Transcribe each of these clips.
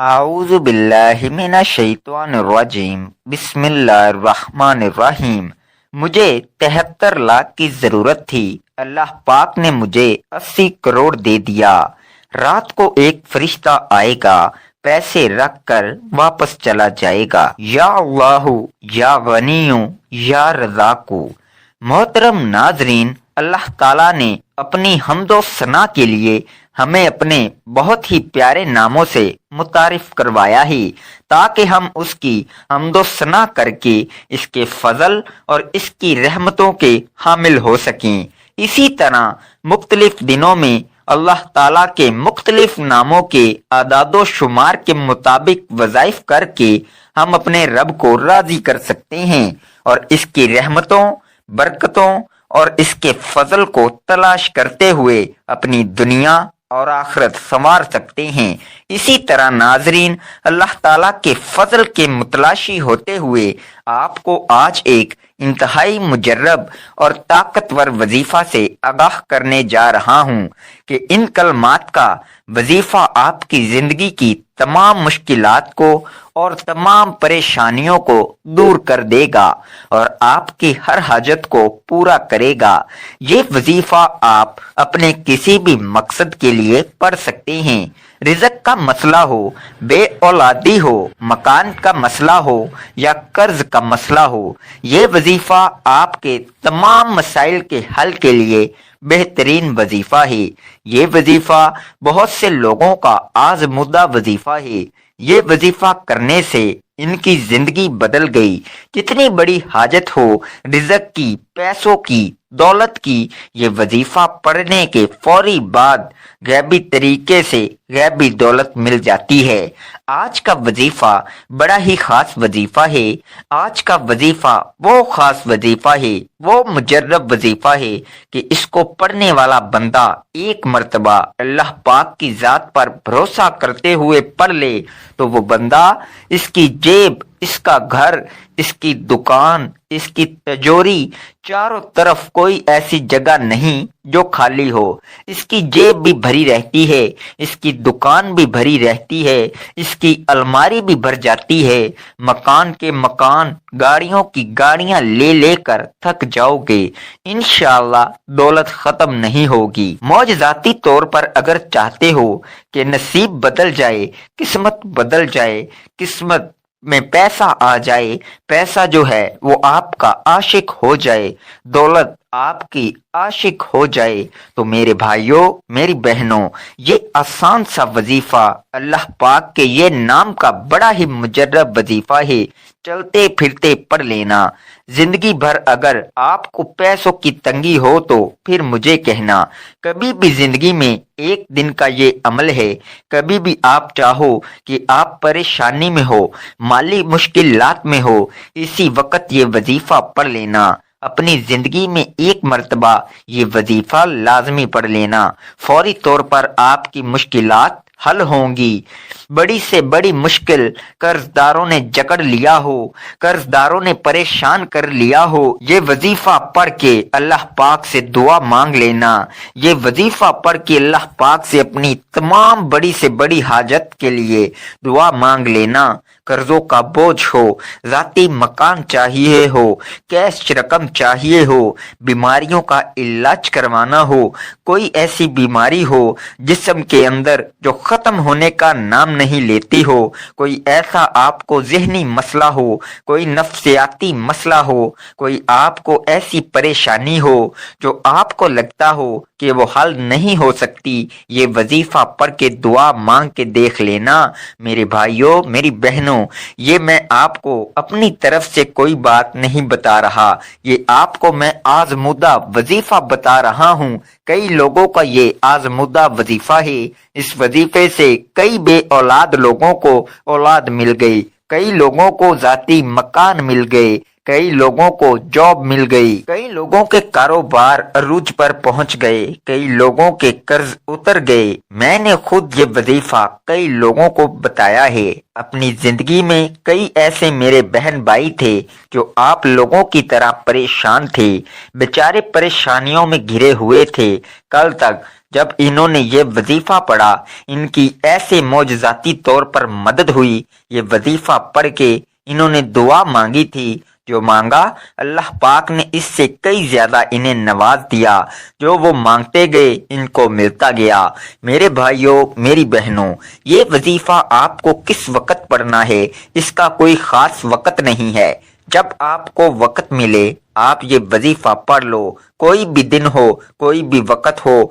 اعوذ باللہ من الشیطان الرجیم بسم اللہ الرحمن الرحیم۔ مجھے 73 لاکھ کی ضرورت تھی، اللہ پاک نے مجھے 80 کروڑ دے دیا۔ رات کو ایک فرشتہ آئے گا، پیسے رکھ کر واپس چلا جائے گا۔ یا اللہ یا غنیوں یا رزاقو۔ محترم ناظرین، اللہ تعالیٰ نے اپنی حمد و ثنا کے لیے ہمیں اپنے بہت ہی پیارے ناموں سے متعارف کروایا ہے تاکہ ہم اس کی حمد و ثنا کر کے اس کے فضل اور اس کی رحمتوں کے حامل ہو سکیں۔ اسی طرح مختلف دنوں میں اللہ تعالیٰ کے مختلف ناموں کے اعداد و شمار کے مطابق وظائف کر کے ہم اپنے رب کو راضی کر سکتے ہیں اور اس کی رحمتوں، برکتوں اور اس کے فضل کو تلاش کرتے ہوئے اپنی دنیا اور آخرت سنوار سکتے ہیں۔ اسی طرح ناظرین، اللہ تعالیٰ کے فضل کے متلاشی ہوتے ہوئے آپ کو آج ایک انتہائی مجرب اور طاقتور وظیفہ سے آگاہ کرنے جا رہا ہوں کہ ان کلمات کا وظیفہ آپ کی زندگی کی تمام مشکلات کو اور تمام پریشانیوں کو دور کر دے گا اور آپ کی ہر حاجت کو پورا کرے گا۔ یہ وظیفہ آپ اپنے کسی بھی مقصد کے لیے پڑھ سکتے ہیں۔ رزق کا مسئلہ ہو، بے اولادی ہو، مکان کا مسئلہ ہو یا قرض کا مسئلہ ہو، یہ وظیفہ آپ کے تمام مسائل کے حل کے لیے بہترین وظیفہ ہے۔ یہ وظیفہ بہت سے لوگوں کا آزمودہ وظیفہ ہے۔ یہ وظیفہ کرنے سے ان کی زندگی بدل گئی۔ کتنی بڑی حاجت ہو، رزق کی، پیسوں کی، دولت کی، یہ وظیفہ پڑھنے کے فوری بعد غیبی طریقے سے غیبی دولت مل جاتی ہے۔ آج کا وظیفہ بڑا ہی خاص وظیفہ ہے۔ آج کا وظیفہ وہ خاص وظیفہ ہے، وہ مجرب وظیفہ ہے کہ اس کو پڑھنے والا بندہ ایک مرتبہ اللہ پاک کی ذات پر بھروسہ کرتے ہوئے پڑھ لے تو وہ بندہ، اس کی جیب، اس کا گھر، اس کی دکان، اس کی تجوری، چاروں طرف کوئی ایسی جگہ نہیں جو خالی ہو۔ اس کی جیب بھی بھری رہتی ہے، اس کی دکان بھی بھری رہتی ہے، اس کی الماری بھی بھر جاتی ہے۔ مکان کے مکان، گاڑیوں کی گاڑیاں لے لے کر تھک جاؤ گے، انشاءاللہ دولت ختم نہیں ہوگی۔ معجزاتی طور پر اگر چاہتے ہو کہ نصیب بدل جائے، قسمت بدل جائے، قسمت میں پیسہ آ جائے، پیسہ جو ہے وہ آپ کا عاشق ہو جائے، دولت آپ کی عاشق ہو جائے، تو میرے بھائیوں، میری بہنوں، یہ آسان سا وظیفہ اللہ پاک کے یہ نام کا بڑا ہی مجرب وظیفہ ہے۔ چلتے پھرتے پڑھ لینا۔ زندگی بھر اگر آپ کو پیسوں کی تنگی ہو تو پھر مجھے کہنا۔ کبھی بھی زندگی میں ایک دن کا یہ عمل ہے، کبھی بھی آپ چاہو کہ آپ پریشانی میں ہو، مالی مشکلات میں ہو، اسی وقت یہ وظیفہ پڑھ لینا۔ اپنی زندگی میں ایک مرتبہ یہ وظیفہ لازمی پڑھ لینا، فوری طور پر آپ کی مشکلات حل ہوں گی۔ بڑی سے بڑی مشکل قرض داروں نے جکڑ لیا ہو، قرض داروں نے پریشان کر لیا ہو، یہ وظیفہ پڑھ کے اللہ پاک سے دعا مانگ لینا۔ یہ وظیفہ پڑھ کے اللہ پاک سے اپنی تمام بڑی سے بڑی حاجت کے لیے دعا مانگ لینا۔ قرضوں کا بوجھ ہو، ذاتی مکان چاہیے ہو، کیش رقم چاہیے ہو، بیماریوں کا علاج کروانا ہو، کوئی ایسی بیماری ہو جسم کے اندر جو ختم ہونے کا نام نہیں لیتی ہو، کوئی ایسا آپ کو ذہنی مسئلہ ہو، کوئی نفسیاتی مسئلہ ہو، کوئی آپ کو ایسی پریشانی ہو جو آپ کو لگتا ہو کہ وہ حل نہیں ہو سکتی، یہ وظیفہ پڑھ کے دعا مانگ کے دیکھ لینا۔ میرے بھائیوں، میری بہنوں، یہ میں آپ کو اپنی طرف سے کوئی بات نہیں بتا رہا، یہ آپ کو میں آزمودہ وظیفہ بتا رہا ہوں۔ کئی لوگوں کا یہ آزمودہ وظیفہ ہے، اس وظیفے سے کئی بے اولاد لوگوں کو اولاد مل گئی، کئی لوگوں کو ذاتی مکان مل گئے، کئی لوگوں کو جاب مل گئی، کئی لوگوں کے کاروبار عروج پر پہنچ گئے، کئی لوگوں کے قرض اتر گئے۔ میں نے خود یہ وظیفہ کئی لوگوں کو بتایا ہے۔ اپنی زندگی میں کئی ایسے میرے بہن بھائی تھے جو آپ لوگوں کی طرح پریشان تھے، بیچارے پریشانیوں میں گھرے ہوئے تھے۔ کل تک جب انہوں نے یہ وظیفہ پڑھا، ان کی ایسے معجزاتی طور پر مدد ہوئی۔ یہ وظیفہ پڑھ کے انہوں نے دعا مانگی تھی، جو مانگا اللہ پاک نے اس سے کئی زیادہ انہیں نواز دیا۔ جو وہ مانگتے گئے ان کو ملتا گیا۔ میرے بھائیوں، میری بہنوں، یہ وظیفہ آپ کو کس وقت پڑھنا ہے، اس کا کوئی خاص وقت نہیں ہے۔ جب آپ کو وقت ملے آپ یہ وظیفہ پڑھ لو۔ کوئی بھی دن ہو، کوئی بھی وقت ہو،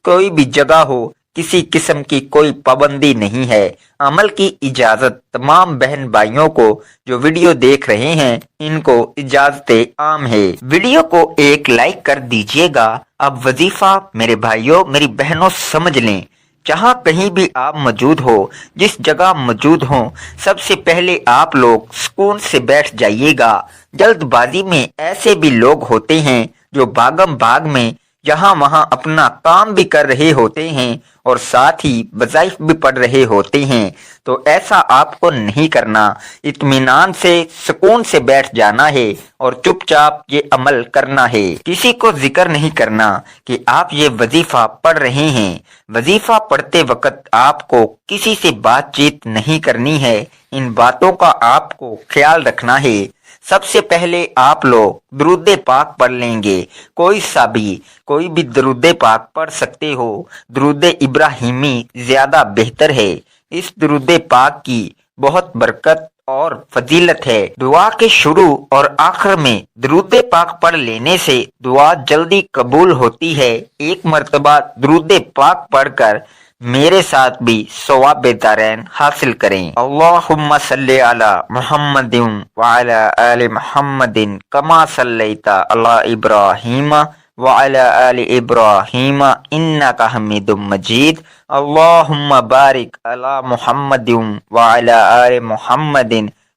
کوئی بھی جگہ ہو، کسی قسم کی کوئی پابندی نہیں ہے۔ عمل کی اجازت تمام بہن بھائیوں کو جو ویڈیو دیکھ رہے ہیں ان کو اجازت عام ہے۔ ویڈیو کو ایک لائک کر دیجئے گا۔ اب وظیفہ میرے بھائیوں، میری بہنوں سمجھ لیں۔ جہاں کہیں بھی آپ موجود ہو، جس جگہ موجود ہوں، سب سے پہلے آپ لوگ سکون سے بیٹھ جائیے گا۔ جلد بازی میں ایسے بھی لوگ ہوتے ہیں جو بھاگم بھاگ میں یہاں وہاں اپنا کام بھی کر رہے ہوتے ہیں اور ساتھ ہی وظائف بھی پڑھ رہے ہوتے ہیں، تو ایسا آپ کو نہیں کرنا۔ اطمینان سے سکون سے بیٹھ جانا ہے اور چپ چاپ یہ عمل کرنا ہے۔ کسی کو ذکر نہیں کرنا کہ آپ یہ وظیفہ پڑھ رہے ہیں۔ وظیفہ پڑھتے وقت آپ کو کسی سے بات چیت نہیں کرنی ہے۔ ان باتوں کا آپ کو خیال رکھنا ہے۔ سب سے پہلے آپ لوگ درود پاک پڑھ لیں گے۔ کوئی بھی درود پاک پڑھ سکتے ہو۔ درود ابراہیمی زیادہ بہتر ہے۔ اس درود پاک کی بہت برکت اور فضیلت ہے۔ دعا کے شروع اور آخر میں درود پاک پڑھ لینے سے دعا جلدی قبول ہوتی ہے۔ ایک مرتبہ درود پاک پڑھ کر میرے ساتھ بھی ثواب دارین حاصل کریں۔ اللہم صلی علی محمد وعلی آل محمد کما صلیت علی ابراہیم وعلی آل ابراہیم انکا حمید مجید۔ اللہم بارک علی محمد وعلی آل محمد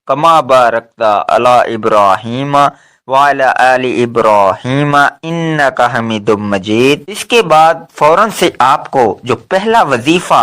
کما بارکت علی ابراہیم وعلی آل ابراہیم انکا حمید مجید۔ اس کے بعد فوراً سے آپ کو جو پہلا وظیفہ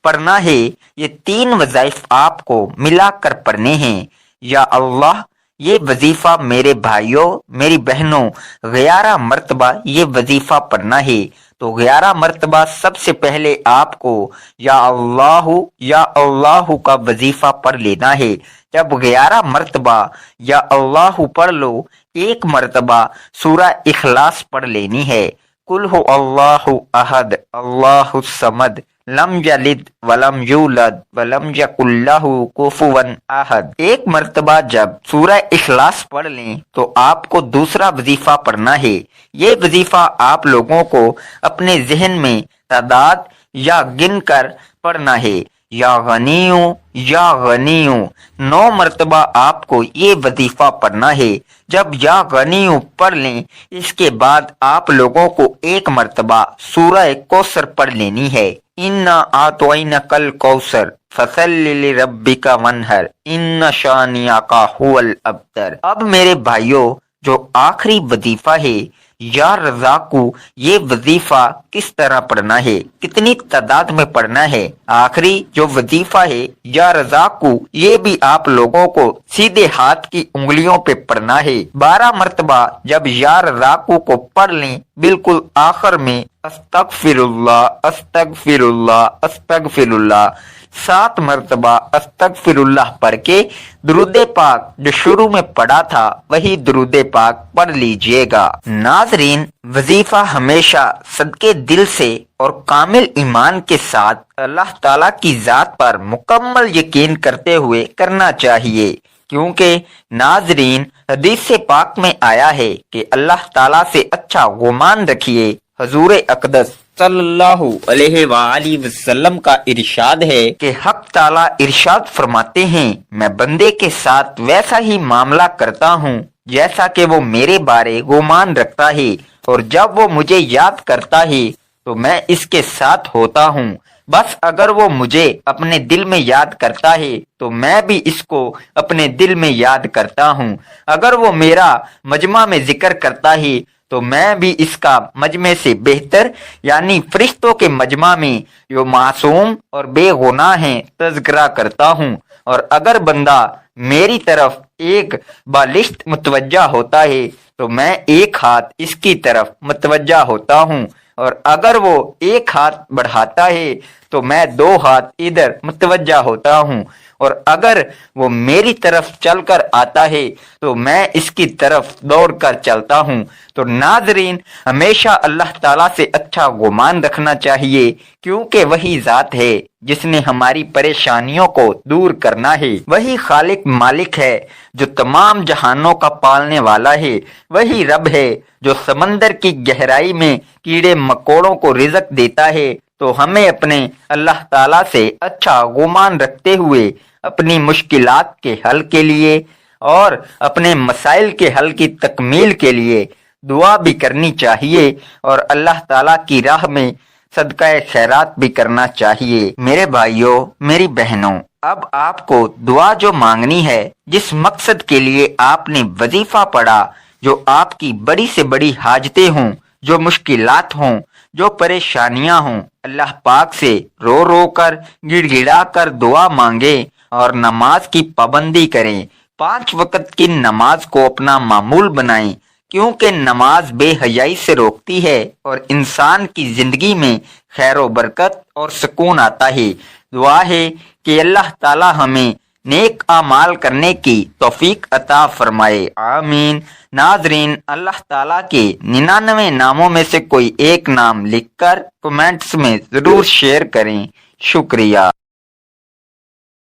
پڑھنا ہے، یہ 3 وظائف آپ کو ملا کر پڑھنے ہیں۔ یا اللہ، یہ وظیفہ میرے بھائیوں، میری بہنوں 11 مرتبہ یہ وظیفہ پڑھنا ہے۔ تو 11 مرتبہ سب سے پہلے آپ کو یا اللہ کا وظیفہ پڑھ لینا ہے۔ جب 11 مرتبہ یا اللہ پڑھ لو، 1 مرتبہ سورہ اخلاص پڑھ لینی ہے۔ قل هو اللہ احد اللہ الصمد لم یلد ولم یولد ولم یکن لہ کفوا احد۔ 1 مرتبہ جب سورہ اخلاص پڑھ لیں تو آپ کو دوسرا وظیفہ پڑھنا ہے۔ یہ وظیفہ آپ لوگوں کو اپنے ذہن میں تعداد یا گن کر پڑھنا ہے۔ یا غنیوں یا غنیوں 9 مرتبہ آپ کو یہ وظیفہ پڑھنا ہے۔ جب یا غنیوں پڑھ لیں، اس کے بعد آپ لوگوں کو 1 مرتبہ سورہ کوثر پڑھ لینی ہے۔ اِنَّا أَعْطَيْنَاكَ الْكَوْثَرَ فَصَلِّ لِرَبِّكَ وَانْحَرْ إِنَّ شَانِئَكَ هُوَ الْأَبْتَرُ۔ اب میرے بھائیوں، جو آخری وظیفہ ہے یا رزاقو، یہ وظیفہ کس طرح پڑھنا ہے، کتنی تعداد میں پڑھنا ہے؟ آخری جو وظیفہ ہے یا رزاقو، یہ بھی آپ لوگوں کو سیدھے ہاتھ کی انگلیوں پہ پڑھنا ہے۔ 12 مرتبہ جب یا رزاقو کو پڑھ لیں، بالکل آخر میں استغفر اللہ استغفر اللہ استغفر اللہ 7 مرتبہ استغفر اللہ پڑھ کے درود پاک جو شروع میں پڑھا تھا وہی درود پاک پڑھ لیجئے گا۔ ناظرین، وظیفہ ہمیشہ صدقے دل سے اور کامل ایمان کے ساتھ اللہ تعالیٰ کی ذات پر مکمل یقین کرتے ہوئے کرنا چاہیے، کیونکہ ناظرین حدیث پاک میں آیا ہے کہ اللہ تعالیٰ سے اچھا گمان رکھیے۔ حضور اقدس صلی اللہ علیہ وآلہ وسلم کا ارشاد ہے کہ حق تعالیٰ ارشاد فرماتے ہیں، میں بندے کے ساتھ ویسا ہی معاملہ کرتا ہوں جیسا کہ وہ میرے بارے گمان رکھتا ہے، اور جب وہ مجھے یاد کرتا ہے تو میں اس کے ساتھ ہوتا ہوں۔ بس اگر وہ مجھے اپنے دل میں یاد کرتا ہے تو میں بھی اس کو اپنے دل میں یاد کرتا ہوں، اگر وہ میرا مجمع میں ذکر کرتا ہے تو میں بھی اس کا مجمع سے بہتر یعنی فرشتوں کے مجمع میں جو معصوم اور بے گناہ ہیں تذکرہ کرتا ہوں، اور اگر بندہ میری طرف ایک بالشت متوجہ ہوتا ہے تو میں ایک ہاتھ اس کی طرف متوجہ ہوتا ہوں، اور اگر وہ ایک ہاتھ بڑھاتا ہے تو میں 2 ہاتھ ادھر متوجہ ہوتا ہوں، اور اگر وہ میری طرف چل کر آتا ہے تو میں اس کی طرف دوڑ کر چلتا ہوں۔ تو ناظرین، ہمیشہ اللہ تعالیٰ سے اچھا گمان رکھنا چاہیے، کیونکہ وہی ذات ہے جس نے ہماری پریشانیوں کو دور کرنا ہے، وہی خالق مالک ہے جو تمام جہانوں کا پالنے والا ہے، وہی رب ہے جو سمندر کی گہرائی میں کیڑے مکوڑوں کو رزق دیتا ہے۔ تو ہمیں اپنے اللہ تعالیٰ سے اچھا گمان رکھتے ہوئے اپنی مشکلات کے حل کے لیے اور اپنے مسائل کے حل کی تکمیل کے لیے دعا بھی کرنی چاہیے، اور اللہ تعالیٰ کی راہ میں صدقہ خیرات بھی کرنا چاہیے۔ میرے بھائیوں، میری بہنوں، اب آپ کو دعا جو مانگنی ہے، جس مقصد کے لیے آپ نے وظیفہ پڑھا، جو آپ کی بڑی سے بڑی حاجتیں ہوں، جو مشکلات ہوں، جو پریشانیاں ہوں، اللہ پاک سے رو رو کر گڑ گڑا کر دعا مانگیں اور نماز کی پابندی کریں۔ 5 وقت کی نماز کو اپنا معمول بنائیں، کیونکہ نماز بے حیائی سے روکتی ہے اور انسان کی زندگی میں خیر و برکت اور سکون آتا ہے۔ دعا ہے کہ اللہ تعالی ہمیں نیک اعمال کرنے کی توفیق عطا فرمائے، آمین۔ ناظرین، اللہ تعالیٰ کے 99 ناموں میں سے کوئی ایک نام لکھ کر کمنٹس میں ضرور شیئر کریں، شکریہ۔